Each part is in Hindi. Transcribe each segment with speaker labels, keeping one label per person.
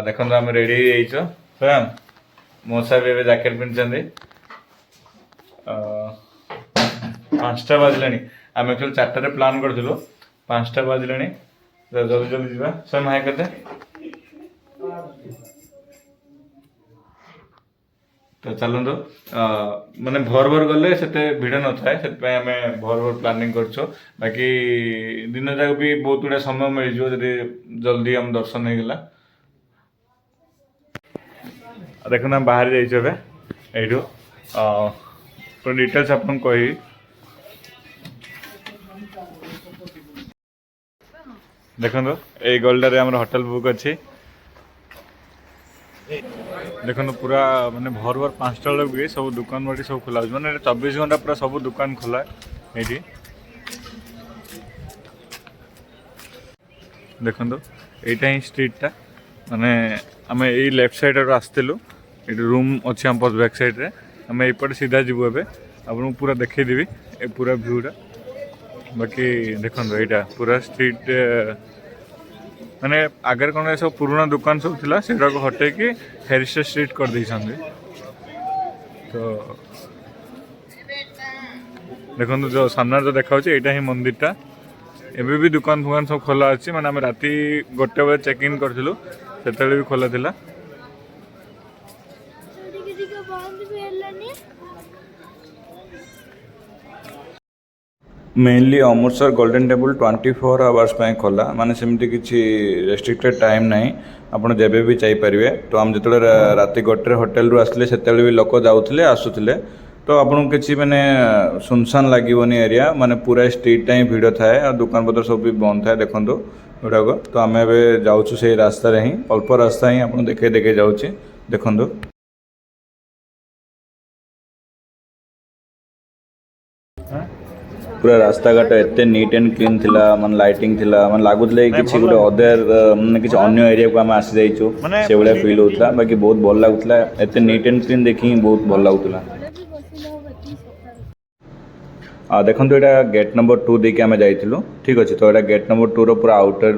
Speaker 1: देखो आम रेडी स्वयं मौसा भी जैकेट पिंधि 5टा बाजिले आम एक्चुअली 4टारे प्लान करूँ 5टा बाजिले जल्दी जल्दी जा स्वयं हाई करते तो चलतु माने भोर भोर गले से भिड़ न थाए से आम भोर भोर प्लानिंग कर बाकी दिन जाक भी बहुत गुड़ा समय मिल जदि जल्दी आम दर्शन हो गला देखो आम बाहर जाइए यू पूरा डिटेल्स आपको कही देखो ये गोल्डर आम होटल बुक अच्छी देखो पूरा माने भोर भोर 5टा बेलू भी सब दुकान बाटी सब खोला मैंने 24 घंटा पूरा सब दुकान खोला ये देखो यहाँ ही स्ट्रीटा माने आम यही लेफ्ट साइड आसलु ये रूम अच्छे आम बैक साइड रे आम एपटे सीधा जीवु ए आपको पूरा देखदेवी ए पूरा भ्यूटा बाकी देखो यहाँ पूरा स्ट्रीट माने आगे कौन सब पुराना दुकान सब थिला सेटा को हटे कि हेरिटेज स्ट्रीट कर दी तो देखो जो सामने जो देखा यहाँ ही मंदिरटा एबे भी दुकान फुकान सब खोला अच्छी माने आम राति 1 बजे चेक इन करूँ से भी खोला थिला mainly Amritsar golden temple 24 hours खोला माने सेमती किसी रेस्ट्रिक्टेड टाइम नहीं आपड़ जेबे भी चाहिए तो आम जो राति 1 होटेल रू आसले से भी लोक जाऊे आसुले तो आपको किसी मैंने सुनसान लगोनी एरिया माने पूरा स्ट्रीटा ही भिड़ थाए और दुकान पतर सब भी बंद थाए देखो गुड़ाक तो आम ए जाऊँ से रास्तार ही अल्प रास्ता ही आपको देखे देखे जाऊँचे देखो पूरा रास्ता घाट एत नीट एंड क्लीन थिला मन लाइटिंग थिला मन लागुले किसी गोटे अदर माने किसी अन्य एरिया को आम आसी जाइछु से भाया फील होता बाकी बहुत भल लगुला एत नीट एंड क्लीन देखी बहुत भल लगुला देखो यहाँ गेट नंबर 2 देखिए आम जाइलु ठीक अच्छे तो यहाँ गेट नंबर 2 रो पूरा आउटर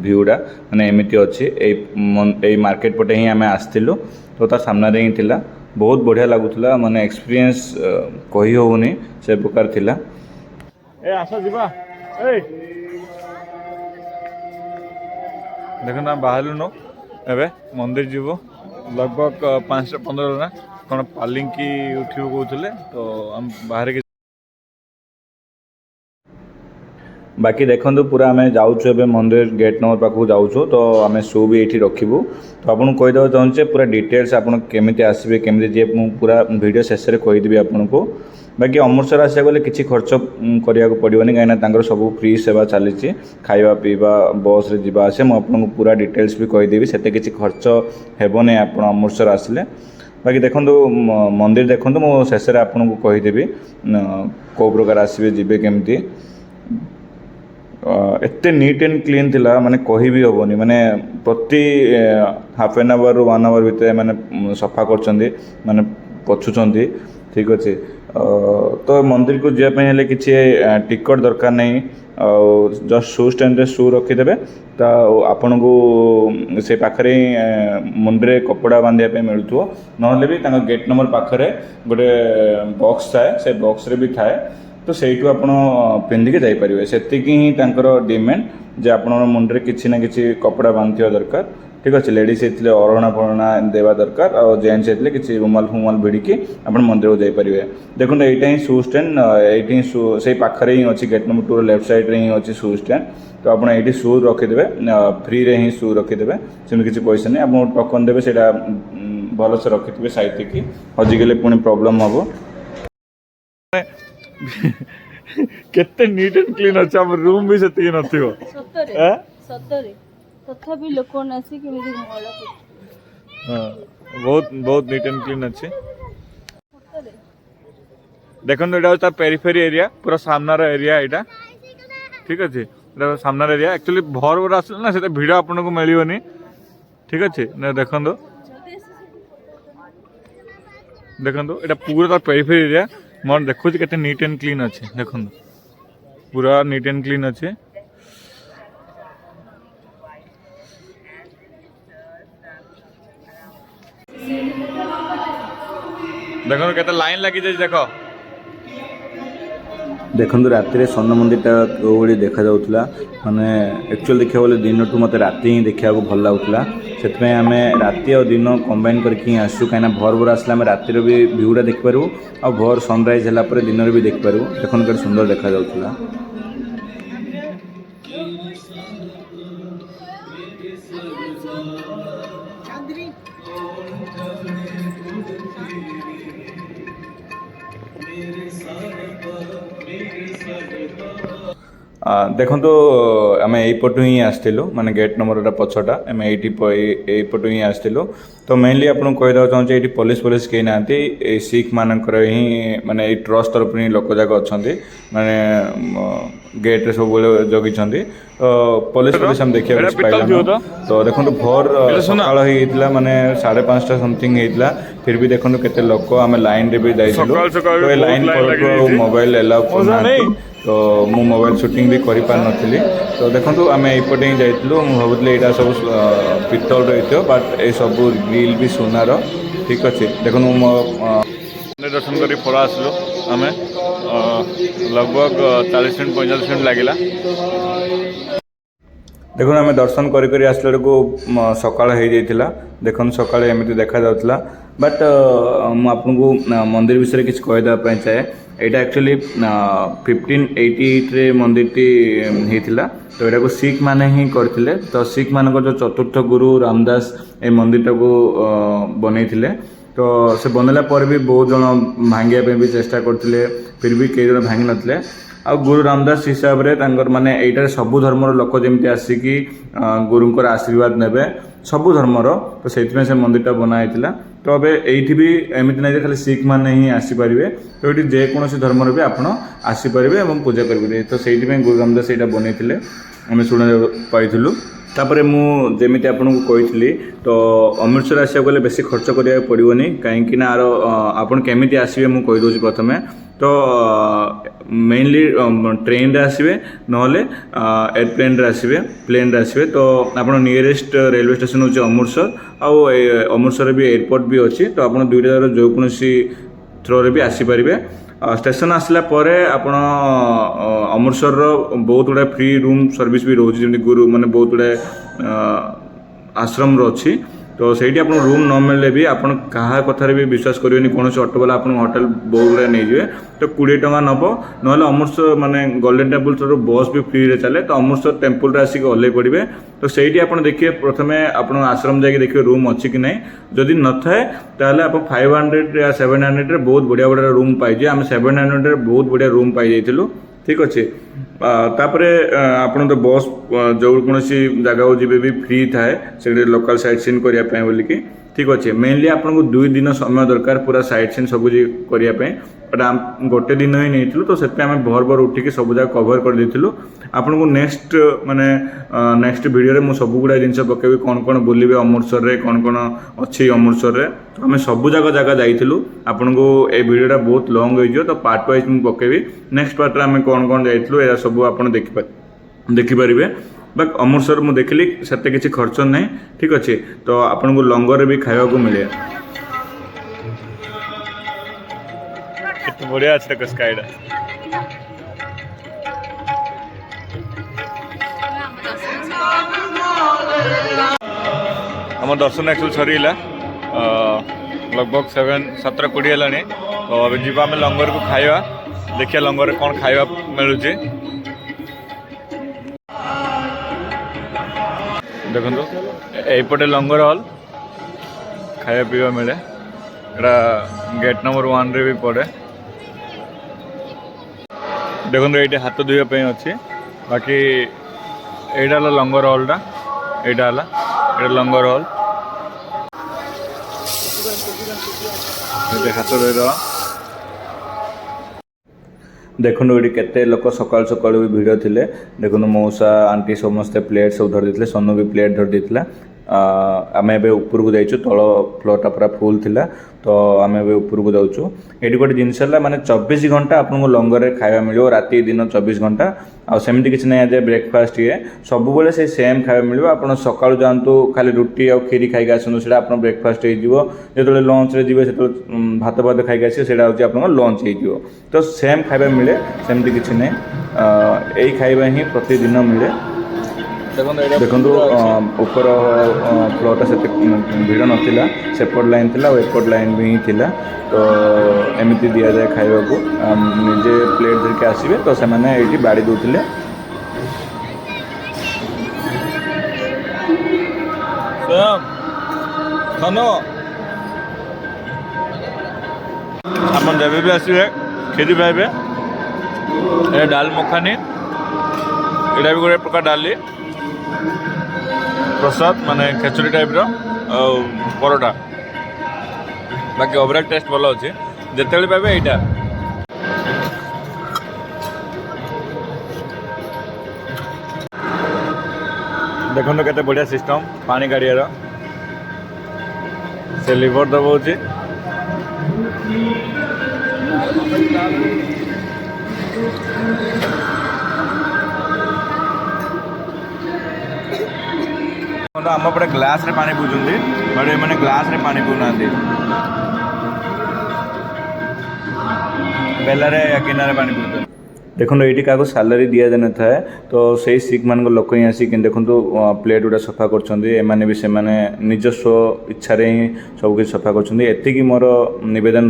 Speaker 1: भ्यूटा माने एमती अच्छी यही मार्केट पटे ही आम आसलु तो तार सामने ही थिला बहुत बढ़िया लगुला माने एक्सपीरियंस कही होनी से प्रकार थिला ए आस जीवा ए देखो ना बाहर नो एबे मंदिर जीव लगभग 5-15 ना कौन पालिंकी उठियो कहते तो हम बाहर के बाकी देखो पूरा आम जाऊँ मंदिर गेट नंबर पाखक जाऊँ तो आम शू भी ये रखू तो आपको कहीदेव चाहूँचे पूरा डिटेल्स आपड़ केमी आसवे केमी जी पूरा वीडियो शेष में कहीदेवी आपको बाकी अमृतसर आसा गले किसी खर्च करने को पड़ोनी कहीं सब फ्री सेवा चली खावा पीवा बस रे जावा आसे मुझे पूरा डिटेल्स भी कहीदेवी से किसी खर्च हेबनी आप अमृतसर आसिले बाकी देखो मंदिर देखो मुझे शेष में आपको कहीदेवी कौ प्रकार आसवे जी केमती एत नीट एंड क्लीन थिला माने कही भी हेनी माने प्रति हाफ एन आवर 1 आवर भितर माने सफा करछंदी माने पछुचंदी ठीक अच्छे तो मंदिर को जावाई किसी टिकट दरकार नहीं जस्ट शू स्टैंड रे शू रखीदे तो आपण को से पाखरे मुंडे कपड़ा बांधे मिलूँ ना भी गेट नंबर पाखरे गोटे बॉक्स थाए से बॉक्स रे भी थाए तो सहीठू आप पिंधिकी जापरेंगे से ही डिमांड जे आप मुंडे किसी ना कि कपड़ा बांधा दरकार ठीक अच्छे लेडीज होते अरहणा फरहणा देवा दरकार और जेन्ट्स होते किसी रुमाल फुमाल भिड़िकी आप मंदिर को जापरेंगे देखो यहाँ ही शू स्टैंड ये शू से पाखे ही अच्छी गेट नंबर 2 लेफ्ट साइड रे ही अच्छी शू स्टैंड तो आप ये शू रखीदे फ्री रे ही शू रखीदे से किसी पैसा नहीं आप टोकन देवे से भलसे रखी साइड की हजिगले पुणी प्रोब्लेम हम केते नीट एंड क्लीन अच्छा रूम भी सेती नथियो
Speaker 2: सतरे तथापि लोक नासी केमिति घोळा
Speaker 1: बहुत बहुत नीट एंड क्लीन अच्छे देखो यहाँ तार पेरीफेरी एरिया पूरा सामनार एरिया यहाँ ठीक अच्छे सामनार एरिया एक्चुअली भर भर आस ना से भिड़ आपको मिलनी ठीक अच्छे देखो देखो यहाँ पूरा तार पेरीफेरी एरिया मन देखुँ के नीट एंड क्लीन अच्छे देखो पूरा नीट एंड क्लीन अच्छे देखो केते लाइन लगी जाय देखो
Speaker 3: ଦେଖନ୍ତୁ ରାତିରେ ସ୍ୱର୍ଣ୍ଣ ମନ୍ଦିରଟା କେଉଁଭଳି ଦେଖାଯାଉଥିଲା ମାନେ ଆକ୍ଚୁଆଲି ଦେଖିବାକୁ ଗଲେ ଦିନଠୁ ମୋତେ ରାତି ହିଁ ଦେଖିବାକୁ ଭଲ ଲାଗୁଥିଲା ସେଥିପାଇଁ ଆମେ ରାତି ଆଉ ଦିନ କମ୍ବାଇନ୍ କରିକି ହିଁ ଆସୁ କାହିଁକିନା ଭୋର ଭୋର ଆସିଲେ ଆମେ ରାତିର ବି ଭିୟୁଟା ଦେଖିପାରିବୁ ଆଉ ଭୋର ସନରାଇଜ୍ ହେଲା ପରେ ଦିନରେ ବି ଦେଖିପାରିବୁ ଦେଖନ୍ତୁ କେତେ ସୁନ୍ଦର ଦେଖାଯାଉଥିଲା।
Speaker 1: देखो आम यपटू ही आसलु माने गेट नंबर पछटा आम यपटू ही आसलु तो मेनली आपको कहीदेवा चाहिए ये पुलिस पुलिस कहीं ना सिख मानकर ही माने ट्रस्ट तरफ ही लोक जाक अच्छा माने गेट रे सब जगी तो पुलिस पुलिस हम देखा तो देखो भोर सकाल होता माने 5:30 समथिंग होता फिर भी देखो केते लोक आम लाइन रे भी जाइलु तो लाइन पर मोबाइल एलाउ तो मु मोबाइल शूटिंग भी करि पार नथिली तो देखो आम एपटे ही जाइलु भावुली यहाँ सब पितल रही बट ये सब ग्रिल भी सोनार ठीक अच्छे देखो दर्शन कर पड़ा आसलु आम लगभग 40 मिनट 45 मिनट लगिला देखो आम दर्शन करी आसला बेलू सकाळ हो जाइथिला देखो सकाळ एमती देखा जाउथिला बट मु आपको मंदिर विषय किसी कहीदेवाई चाहे यहाँ एक्चुअली 1588 रे मंदिर टी होता तो यहाँ को सिख माने ही करथिले तो सिख मान जो चतुर्थ गुरु रामदास ए मंदिर को बनई तो से बनला पर भी बहुत जन भांगे भी चेष्टा करथिले फिर भी कई जन भांगी नथिले आ गुरु रामदास हिसाब रे तांकर माने एइटार सबु धर्मर लोक जेमती आसिकी गुरुंकर आशीर्वाद नेबे सबु धर्मर तो से मंदिरटा बना होता तो अबे एइठी भी एमती नहीं खाली सिख माने ही आसीपारे तो ये जेकोसी धर्मर भी आपण आसीपारे और पूजा करेंगे तो से गुरु रामदास यहाँ बनई आम शुणा पाइलु तापर मुझे आपको कही तो अमृतसर आसा गले बेसी खर्च करा पड़ोनी कहीं आर आपड़ केमी आसवे मुझे कहीदे प्रथम तो मेनली ट्रेन रे आसवे नहले एयरप्लेन रे आसवे प्लेन रे आसवे तो आप नियरेस्ट रेलवे स्टेशन हूँ अमृतसर आउ अमृतसर भी एयरपोर्ट भी अच्छी तो आप दुईटा जो कौन थ्रो रे भी आसीपारे स्टेशन आसला परे आपण अमृतसर बहुत गुड़ा फ्री रूम सर्विस भी रोचे जमी गुरु माने बहुत गुड़ा आश्रम अच्छी तो सही आप रूम न मिले भी आप क्या कथार भी विश्वास करेंगे कौन ऑटो वाला आप होटेल बहुत गुड़ा नहीं जाए तो 20 टंका नब ना अमृतसर माने गोल्डन टेम्पल थ्रू बस भी फ्री रे चले तो अमृतसर टेम्पल आसिक ओल्लै पड़े तो सही आप देखिए प्रथम आप आश्रम जाके देखिए रूम अच्छी कि नहीं जदि न थाए ताहले आप 500 या 700 रे बहुत बढ़िया बढ़िया रूम पाइजे आम 700 रे बहुत बढ़िया रूम पाई जाइलु ठीक अच्छे तापरे आपण तो बस जो कौन जगह जी भी फ्री थाए से लोकल साइट सीन करने बोलिकी ठीक अच्छे मेनली आपको 2 दिन समय दरकार पूरा साइट सीन सब करने बट आम गोटे दिन ही नहीं तो से भोर भोर उठिक सब जगह कवर कर देलु आपको नेक्स्ट माने नेक्स्ट वीडियो में सब गुड़ा जिन पकेबी कौन कौन बुलवे अमृतसर रे कौन कौन अच्छी अमृतसर रे तो आम सब जगह जाइलु आपको ये वीडियोटा बहुत लॉन्ग हो तो पार्ट वाइज मुझे पकेबी नेक्स्ट पार्ट आम कौन कौन जाइलु या सब आप देखिपारे बट अमृतसर मुझे देखिली से किसी खर्च नहीं ठीक अच्छे तो आपको लंगर भी खावा को मिले बढ़िया अच्छे स्काईटा आम दर्शन एक्चुअली सरीला लगभग 7:20 है तो अब जी आम लंगर को खाଇବା देखिए लंगर कौन खाଇବା मिलूँ देखो यपटे लंगर हॉल खाया पीवा मिले एटा गेट नंबर 1 रे भी पड़े देखो ये हाथ धोवाई अच्छे बाकी यहाँ लंगर हॉलटा यहाँ लंगर हॉल हाथ धोईदवा
Speaker 3: देखो ये केते लोक सकाल सकाल भी भिड़ थे देखो मौसा आंटी समस्ते प्लेट सब धरी देते सोनू भी प्लेट धरी देता आम ए ऊपर को जाइए तल फ्लोरटा पूरा फुल थिला तो आम ए उपरको जाऊँ ये गोटे जिनस मैंने 24 घंटा आपको लंगर खाଇବା मिले राति दिन 24 घंटा आमती किसी ना जे ब्रेकफास्ट ये सब से सेम खाଇବା मिले आप सका जातु खाली रुटी आ खीरी खाई आसतु से आप ब्रेकफास्ट हो लंच जी से भात भात खाई आसे से आप लंच हो तो सेम खाଇବା मिले सेमती किसी ना यही खाଇବା ही प्रतिदिन मिले देखो ऊपर फ्लोरटा से भिड़ नाला सेपट लाइन थी एपट लाइन भी थिला तो एमती दि जाए खाइबा को निजे प्लेट धरिके आसबे तो से मैंने ये बाड़ी दूसरे आप जब भी आसबे खीरी पाइबे डाल मखानी यहाँ भी गोटे प्रकार डाली प्रसाद माने खेचुरी टाइप परोटा बाकी ओवरऑल टेस्ट भल अच्छे जिते पाइबे यहाँ देखो केते बढ़िया सिस्टम पानी गाड़ियार से लिवर दबाऊँ आम पटे ग्लास रे पानी पीछे बट ये ग्लास रे पानी पीना बेलारे या किनारे पानी पीते देखो ये क्या सालारी दि जाए था तो से सिख मान लोक ही आसिक देखो प्लेट गुड़ा सफा करने भी से निजस्व इच्छा ही सबकि सफा कर मोर नवेदन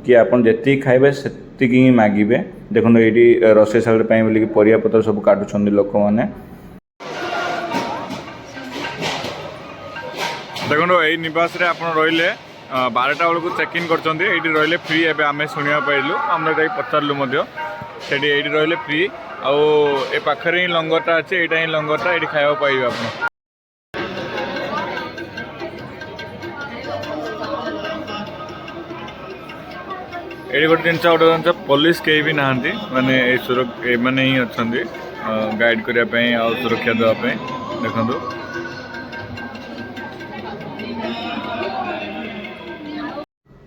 Speaker 3: कि आप जी खाइबे से ही मागिबे देखो ये रोषे साल बोलिक परिया पत्र सब काटुंट लोक मैंने देखो यही नवास आप रही 12टा बेलू चेक इन कर रही फ्री एवं आम शुणा पाइलु आम पचारू से रही फ्री आउ ए पाखे ही लंगरटा अच्छे यहाँ ही लंगरटा ये खाया पाइबे आप ये गोटे जिन पुलिस कहीं भी नहांती माने मैंने ही अच्छा गाइड करने सुरक्षा देवाई देखो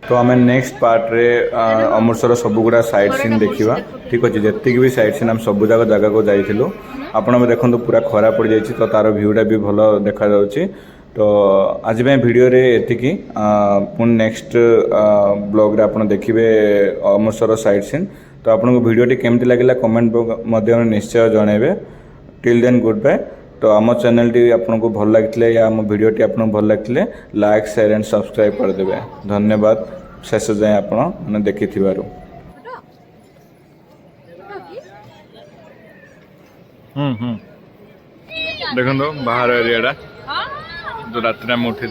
Speaker 3: तो आम नेक्स्ट पार्ट रे अमृतसर सबुगुड़ा साइड सीन देखा ठीक अच्छे जी भी साइड सीन आम सब जगह को जाइलु आपण देखो पूरा खरा पड़ जाए तो तार भ्यूटा भी भल देखा जाउछि तो आज वीडियो रे एतिकी पुणी नेक्स्ट ब्लॉग रे आपण देखिबे अमृतसर साइड सीन तो आपको वीडियोटी केमती लगिला कमेंट मध्य निश्चय जनइबे टिल देन गुड बाय तो आम चैनल टी आपको भल लगी या आम वीडियोटी आपको भल लगी लाइक शेयर एंड सब्सक्राइब करदे धन्यवाद शेष जाए आपने देखि देखो बाहर एरिया जो रात आम उठी